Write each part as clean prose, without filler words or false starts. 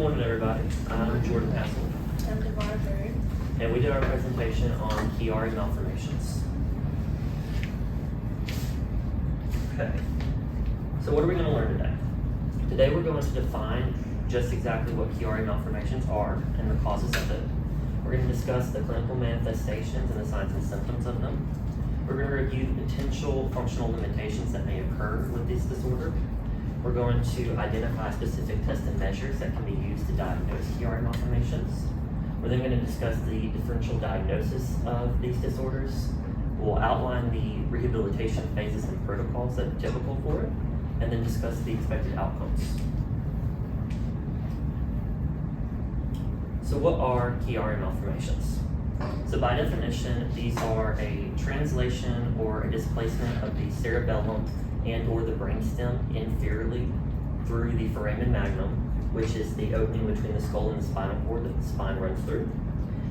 morning, everybody. I'm Jordan Hassel, I'm Devon Bird. and we did our presentation on Chiari malformations. Okay, so what are we going to learn today? Today we're going to define just exactly what Chiari malformations are and the causes of it. We're going to discuss the clinical manifestations and the signs and symptoms of them. We're going to review the potential functional limitations that may occur with this disorder. We're going to identify specific tests and measures that can be used to diagnose Chiari malformations. We're then going to discuss the differential diagnosis of these disorders. We'll outline the rehabilitation phases and protocols that are typical for it, and then discuss the expected outcomes. So what are Chiari malformations? So by definition, these are a translation or a displacement of the cerebellum and or the brainstem inferiorly through the foramen magnum, which is the opening between the skull and the spinal cord that the spine runs through.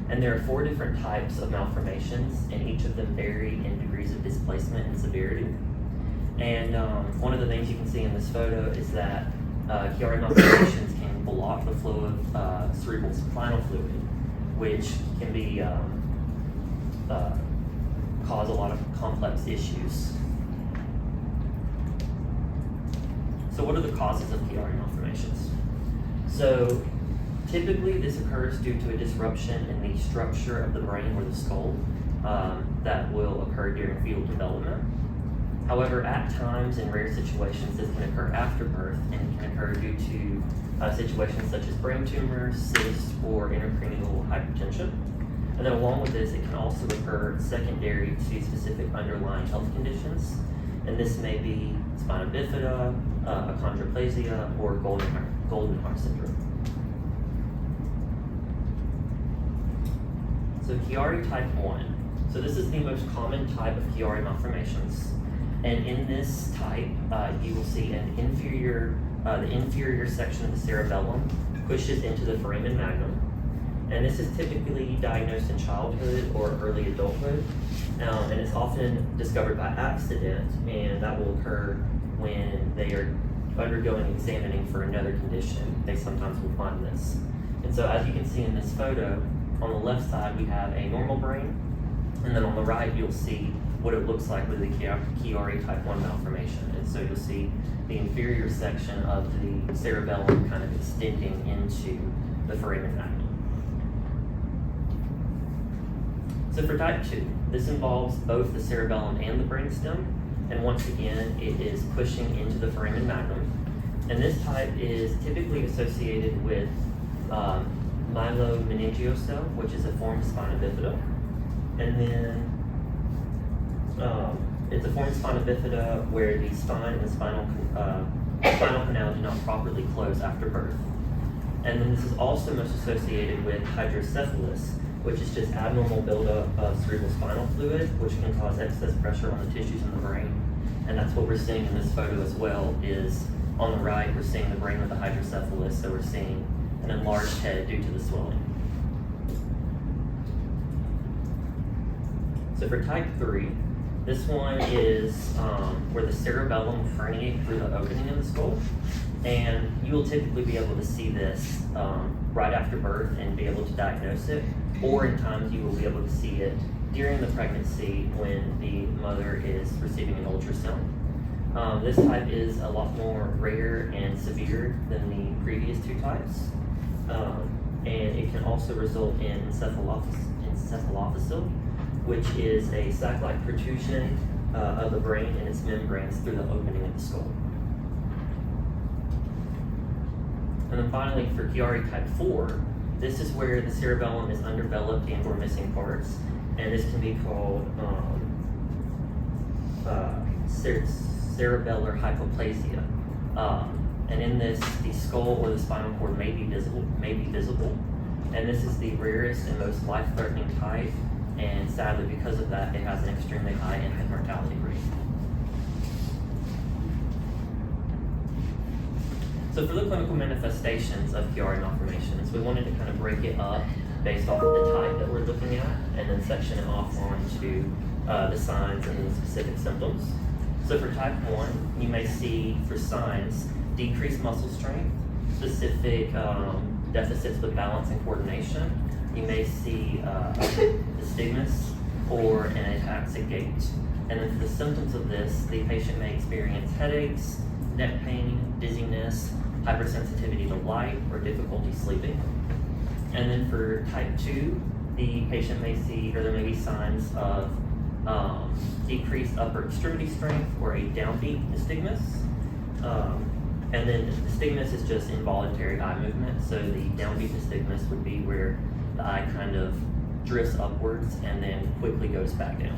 And there are 4 different types of malformations, and each of them vary in degrees of displacement and severity. And one of the things you can see in this photo is that Chiari malformations can block the flow of cerebral spinal fluid, which can be cause a lot of complex issues. So what are the causes of Chiari malformations? So typically this occurs due to a disruption in the structure of the brain or the skull that will occur during fetal development. However, at times, in rare situations, this can occur after birth and can occur due to situations such as brain tumors, cysts, or intracranial hypertension. And then along with this, it can also occur secondary to specific underlying health conditions. And this may be spina bifida, achondroplasia, or Goldenhar syndrome. So Chiari type 1. So this is the most common type of Chiari malformations. And in this type, you will see the inferior section of the cerebellum pushes into the foramen magnum. And this is typically diagnosed in childhood or early adulthood. And it's often discovered by accident, and that will occur when they are undergoing examining for another condition. They sometimes will find this. And so as you can see in this photo, on the left side we have a normal brain, and then on the right you'll see what it looks like with the Chiari type 1 malformation. And so you'll see the inferior section of the cerebellum kind of extending into the foramen magnum. So for type 2, this involves both the cerebellum and the brainstem, and once again, it is pushing into the foramen magnum. And this type is typically associated with myelomeningeal, which is a form of spina bifida. And then it's a form of spina bifida where the spine and the spinal canal do not properly close after birth. And then this is also most associated with hydrocephalus, which is just abnormal buildup of cerebral spinal fluid, which can cause excess pressure on the tissues in the brain. And that's what we're seeing in this photo as well, is on the right, we're seeing the brain with the hydrocephalus, so we're seeing an enlarged head due to the swelling. So for type 3, this one is where the cerebellum will herniate through the opening in the skull. And you will typically be able to see this right after birth and be able to diagnose it, or in times you will be able to see it during the pregnancy when the mother is receiving an ultrasound. This type is a lot more rare and severe than the previous 2 types, and it can also result in encephalophysis, which is a sac-like protrusion of the brain and its membranes through the opening of the skull. And then finally, for Chiari type 4, this is where the cerebellum is undeveloped and or missing parts, and this can be called cerebellar hypoplasia. And in this, the skull or the spinal cord may be visible, and this is the rarest and most life-threatening type, and sadly, because of that, it has an extremely high infant mortality rate. So for the clinical manifestations of Chiari malformations, we wanted to kind of break it up based off of the type that we're looking at, and then section it off onto the signs and the specific symptoms. So for type 1, you may see for signs decreased muscle strength, specific deficits with balance and coordination, you may see nystagmus or an ataxic gait. And then for the symptoms of this, the patient may experience headaches, neck pain, dizziness, hypersensitivity to light, or difficulty sleeping. And then for type 2, the patient may see, or there may be signs of decreased upper extremity strength or a downbeat nystagmus. And then nystagmus is just involuntary eye movement. So the downbeat nystagmus would be where the eye kind of drifts upwards and then quickly goes back down.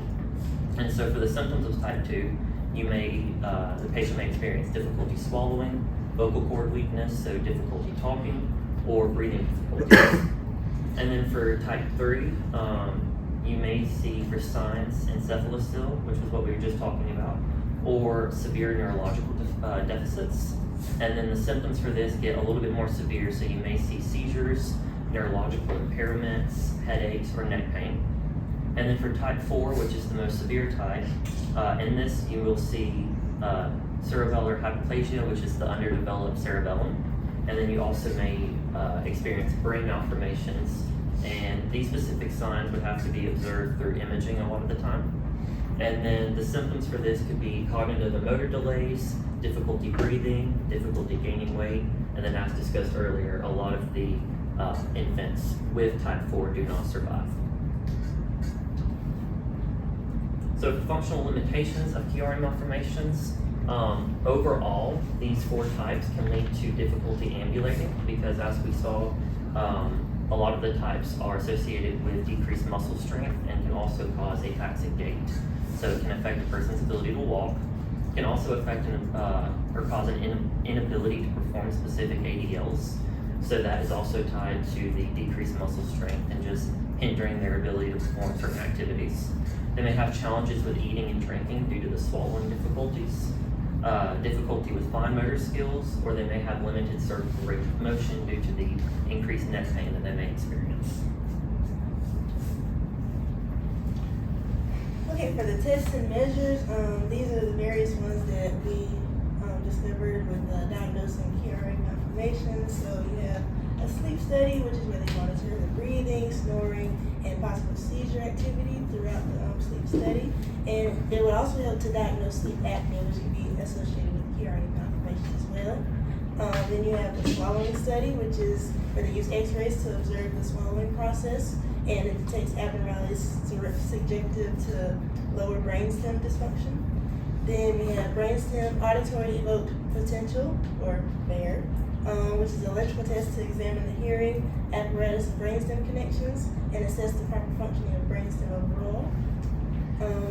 And so for the symptoms of type 2, the patient may experience difficulty swallowing, vocal cord weakness, so difficulty talking, or breathing difficulties. And then for type 3, you may see for signs encephalocele, which is what we were just talking about, or severe neurological deficits. And then the symptoms for this get a little bit more severe, so you may see seizures, neurological impairments, headaches, or neck pain. And then for type 4, which is the most severe type, in this you will see cerebellar hypoplasia, which is the underdeveloped cerebellum. And then you also may experience brain malformations. And these specific signs would have to be observed through imaging a lot of the time. And then the symptoms for this could be cognitive and motor delays, difficulty breathing, difficulty gaining weight, and then as discussed earlier, a lot of the infants with type 4 do not survive. So for functional limitations of Chiari malformations, overall, these 4 types can lead to difficulty ambulating because, as we saw, a lot of the types are associated with decreased muscle strength and can also cause ataxic gait. So it can affect a person's ability to walk. It can also affect or cause an inability to perform specific ADLs. So that is also tied to the decreased muscle strength and just hindering their ability to perform certain activities. They may have challenges with eating and drinking due to the swallowing difficulties, difficulty with fine motor skills, or they may have limited cervical range of motion due to the increased neck pain that they may experience. Okay, for the tests and measures, these are the various ones that we discovered with diagnosing Chiari malformations. So you have a sleep study, which is where they monitor the breathing, snoring, and possible seizure activity throughout the sleep study. And it would also help to diagnose sleep apnea, which could be associated with Chiari malformations as well. Then you have the swallowing study, which is where they use x-rays to observe the swallowing process, and it detects abnormalities subjective to lower brainstem dysfunction. Then we have brainstem auditory evoked potential, or BAIR, which is an electrical test to examine the hearing apparatus brainstem connections and assess the proper functioning of brainstem overall.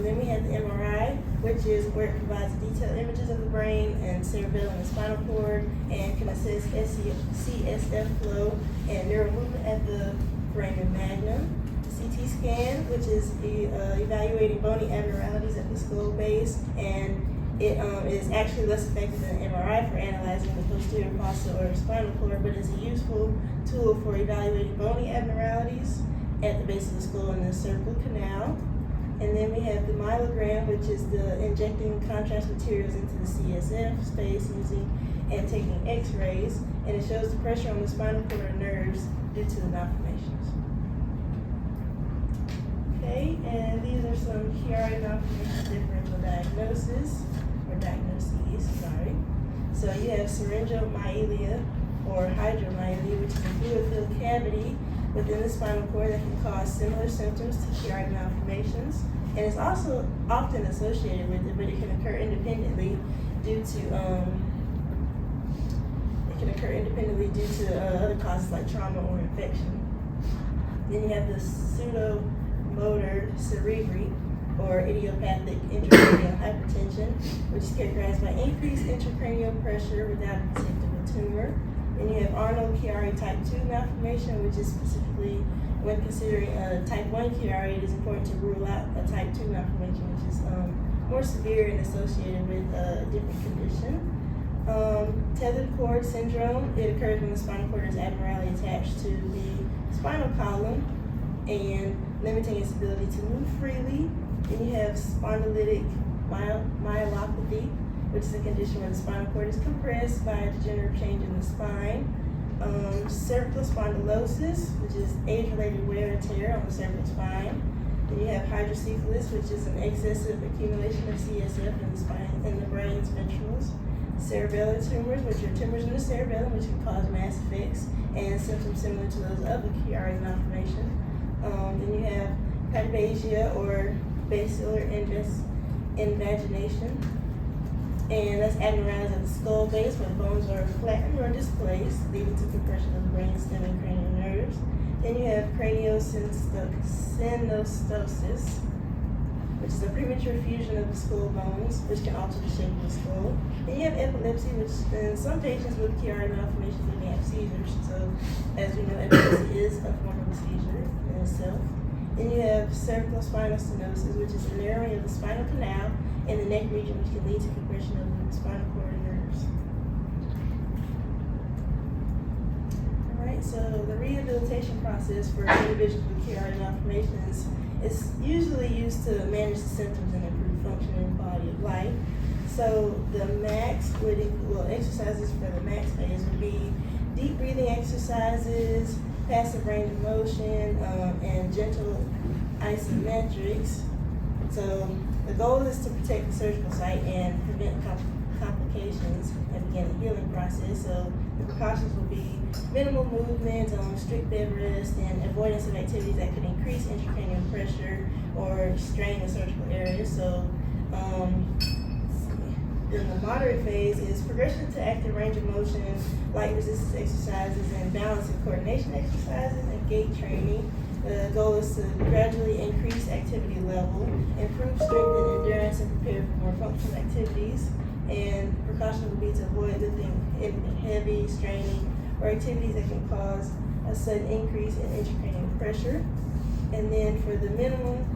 Then we have the MRI, which is where it provides detailed images of the brain and cerebellum and spinal cord, and can assess CSF flow and neural movement at the foramen magnum. CT scan, which is evaluating bony abnormalities at the skull base, and it is actually less effective than MRI for analyzing the posterior fossa or spinal cord, but is a useful tool for evaluating bony abnormalities at the base of the skull and the cervical canal. And then we have the myelogram, which is the injecting contrast materials into the CSF space using and taking x-rays, and it shows the pressure on the spinal cord and nerves due to the malformations. Okay, and these are some Chiari malformations differential diagnoses, or diagnoses, sorry. So you have syringomyelia or hydromyelia, which is a fluid-filled cavity within the spinal cord that can cause similar symptoms to Chiari malformations. And it's also often associated with it, but it can occur independently due to other causes like trauma or infection. Then you have the pseudomotor cerebri, or idiopathic intracranial hypertension, which is characterized by increased intracranial pressure without a detectable tumor. Then you have Arnold-Chiari type 2 malformation, which is specifically when considering type 1 Chiari, it is important to rule out a type 2 malformation, which is more severe and associated with a different condition. Tethered cord syndrome, it occurs when the spinal cord is abnormally attached to the spinal column and limiting its ability to move freely. Then you have spondylitic myelopathy, which is a condition where the spinal cord is compressed by a degenerative change in the spine. Cervical spondylosis, which is age-related wear and tear on the cervical spine. Then you have hydrocephalus, which is an excessive accumulation of CSF in the spine in the brain's ventrals. Cerebellar tumors, which are tumors in the cerebellum, which can cause mass effects and symptoms similar to those of a Chiari malformation. Then you have hyperplasia or basilar invagination, and that's abnormalities at the skull base where the bones are flattened or displaced, leading to compression of the brainstem and cranial nerves. Then you have craniosynostosis, which is a premature fusion of the skull bones, which can alter the shape of the skull. Then you have epilepsy, which in some patients with Chiari malformation may have seizures. So, as we know, epilepsy is a form of a seizure in itself. Then you have cervical spinal stenosis, which is a narrowing of the spinal canal in the neck region, which can lead to compression of the spinal cord and nerves. Alright, so the rehabilitation process for individuals with Chiari malformations is usually used to manage the symptoms and improve function and quality of life. So the exercises for the max phase would be deep breathing exercises, passive range of motion, and gentle isometrics. So the goal is to protect the surgical site and prevent complications and begin the healing process. So the precautions will be minimal movement, strict bed rest, and avoidance of activities that could increase intracranial pressure or strain the surgical area. So then the moderate phase is progression to active range of motion, light resistance exercises, and balance and coordination exercises, and gait training. The goal is to gradually increase activity level, improve strength and endurance, and prepare for more functional activities. And precaution would be to avoid lifting heavy, straining, or activities that can cause a sudden increase in intracranial pressure. And then for the minimum,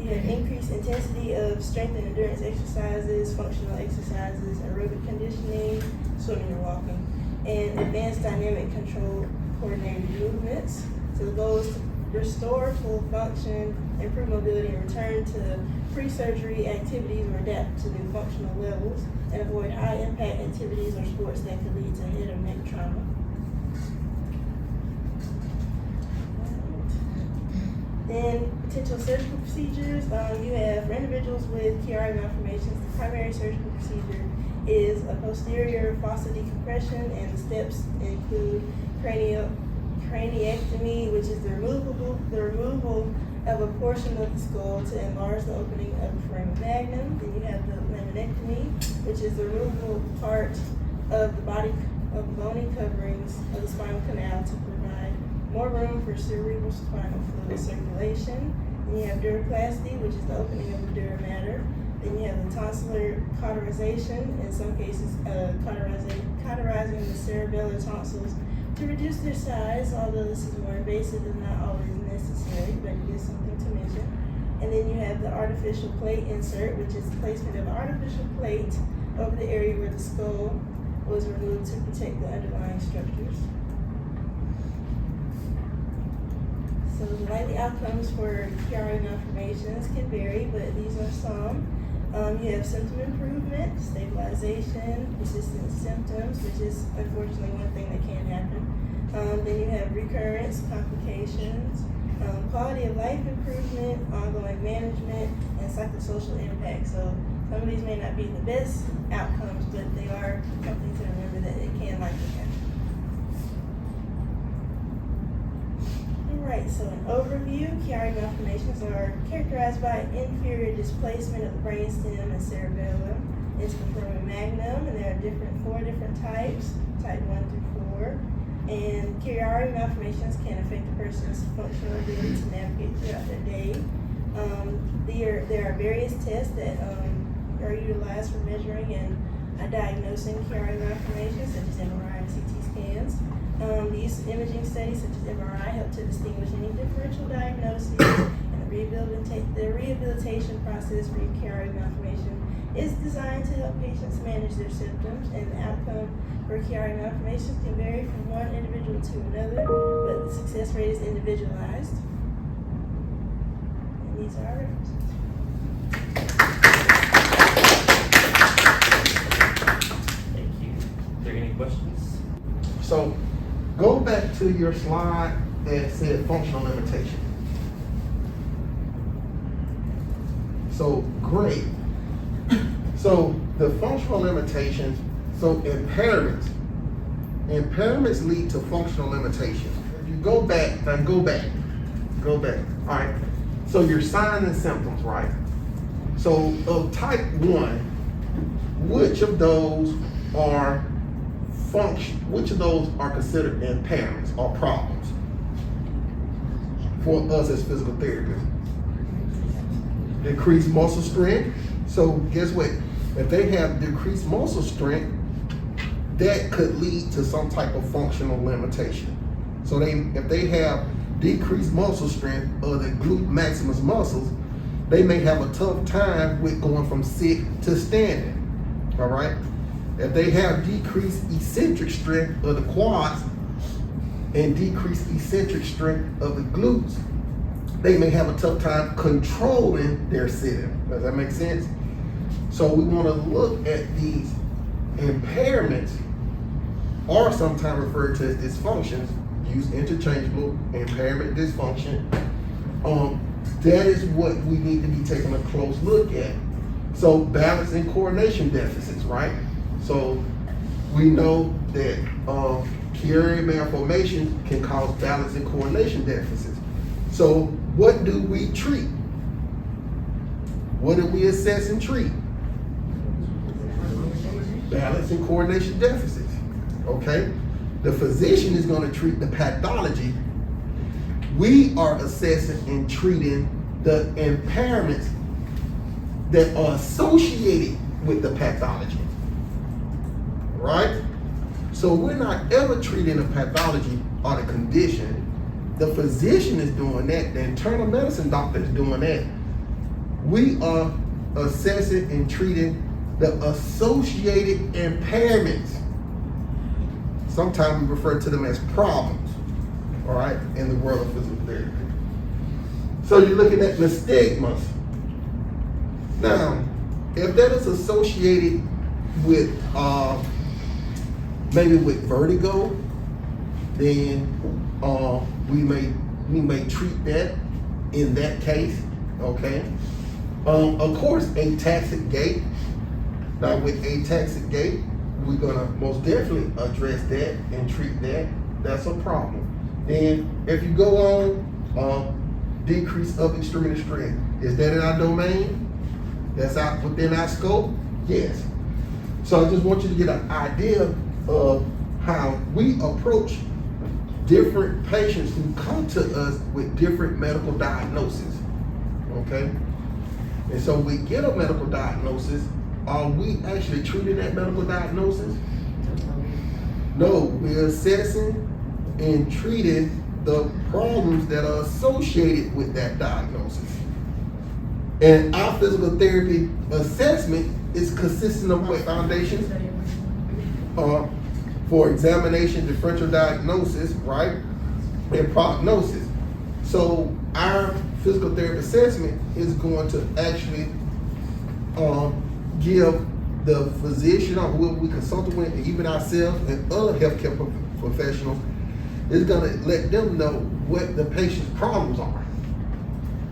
you have increased intensity of strength and endurance exercises, functional exercises, aerobic conditioning, swimming or walking, and advanced dynamic control coordinated movements. So the goal is to restore full function, improve mobility, and return to pre-surgery activities or adapt to new functional levels, and avoid high-impact activities or sports that could lead to head or neck trauma. Then potential surgical procedures. You have for individuals with Chiari malformations, the primary surgical procedure is a posterior fossa decompression, and the steps include craniectomy, which is the removal of a portion of the skull to enlarge the opening of the foramen magnum. Then you have the laminectomy, which is the removal part of the body of bony coverings of the spinal canal to provide more room for cerebral spinal fluid circulation. Then you have duroplasty, which is the opening of the dura mater. Then you have the tonsillar cauterization, in some cases cauterizing the cerebellar tonsils to reduce their size, although this is more invasive and not always necessary, but it is something to mention. And then you have the artificial plate insert, which is the placement of an artificial plate over the area where the skull was removed to protect the underlying structures. So the likely outcomes for Chiari malformations can vary, but these are some. You have symptom improvement, stabilization, persistent symptoms, which is unfortunately one thing that can happen. Then you have recurrence, complications, quality of life improvement, ongoing management, and psychosocial impact. So some of these may not be the best outcomes, but they are something to remember that it can likely happen. Alright, so an overview, Chiari malformations are characterized by inferior displacement of the brainstem and cerebellum into the foramen magnum, and there are four different types, type 1 through 4. And Chiari malformations can affect a person's functional ability to navigate throughout their day. There are various tests that are utilized for measuring and diagnosing Chiari malformations, such as MRI and CT scans. The use of imaging studies such as MRI help to distinguish any differential diagnoses, and the rehabilitation process for Chiari malformation is designed to help patients manage their symptoms, and the outcome for Chiari malformations can vary from one individual to another, but the success rate is individualized. And these are our references. Thank you. Are there any questions? So go back to your slide that said functional limitation. So great. So the functional limitations, so impairments lead to functional limitations. If you go back. All right. So your signs and symptoms, right? So of type 1, which of those are considered impairments or problems for us as physical therapists? Decreased muscle strength. So guess what? If they have decreased muscle strength, that could lead to some type of functional limitation. So if they have decreased muscle strength of the glute maximus muscles, they may have a tough time with going from sit to standing. All right. If they have decreased eccentric strength of the quads and decreased eccentric strength of the glutes, they may have a tough time controlling their sitting. Does that make sense? So we want to look at these impairments, or sometimes referred to as dysfunctions, used interchangeable, impairment, dysfunction. That is what we need to be taking a close look at. So balance and coordination deficits, right? So we know that Chiari malformations can cause balance and coordination deficits. So what do we treat? What do we assess and treat? Balance and coordination deficits, okay? The physician is going to treat the pathology. We are assessing and treating the impairments that are associated with the pathology, right? So we're not ever treating the pathology or the condition. The physician is doing that. The internal medicine doctor is doing that. We are assessing and treating the associated impairments. Sometimes we refer to them as problems, all right, in the world of physical therapy. So you're looking at nystagmus. Now, if that is associated with maybe with vertigo, then we may treat that in that case, okay? Of course, ataxic gait. Now with ataxic gait, we're gonna most definitely address that and treat that. That's a problem. Then if you go on decrease of extremity strength, is that in our domain? That's out within our scope? Yes. So I just want you to get an idea of how we approach different patients who come to us with different medical diagnoses, okay? And so we get a medical diagnosis. Are we actually treating that medical diagnosis? No, we're assessing and treating the problems that are associated with that diagnosis. And our physical therapy assessment is consistent of what foundations? For examination, differential diagnosis, right? And prognosis. So our physical therapy assessment is going to actually give the physician or whoever we consult with, and even ourselves and other healthcare professionals, is going to let them know what the patient's problems are.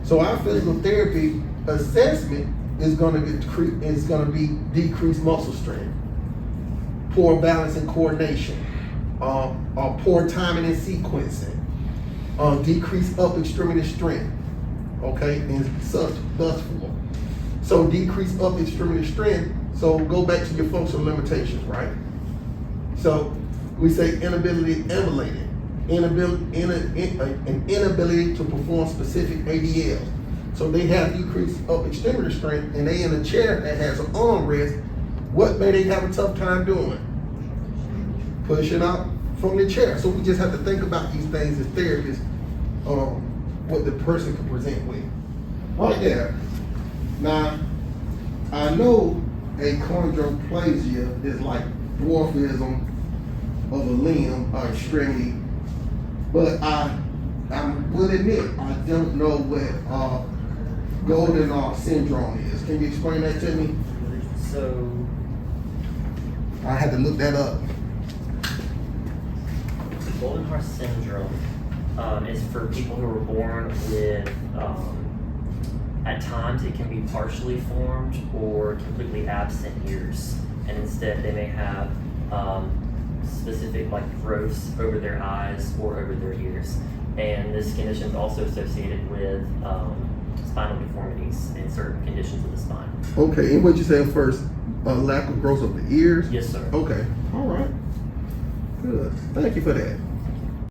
So our physical therapy assessment is going to be decreased muscle strength, poor balance and coordination, poor timing and sequencing, decreased upper extremity strength, okay, and thus forth. So decreased upper extremity strength. So go back to your functional limitations, right? So we say inability to ambulate, an inability to perform specific ADLs. So they have decreased upper extremity strength, and they in a chair that has an armrest. What may they have a tough time doing? Pushing up from the chair. So we just have to think about these things as therapists, what the person can present with. Right there. Now, I know achondroplasia is like dwarfism of a limb or extremity, but I will admit I don't know what Golden syndrome is. Can you explain that to me? So I had to look that up. Goldenhar syndrome is for people who are born with, at times it can be partially formed or completely absent ears. And instead they may have specific like growths over their eyes or over their ears. And this condition is also associated with spinal deformities and certain conditions of the spine. Okay, and what you said first, lack of growth of the ears? Yes, sir. Okay, all right. Good. Thank you for that.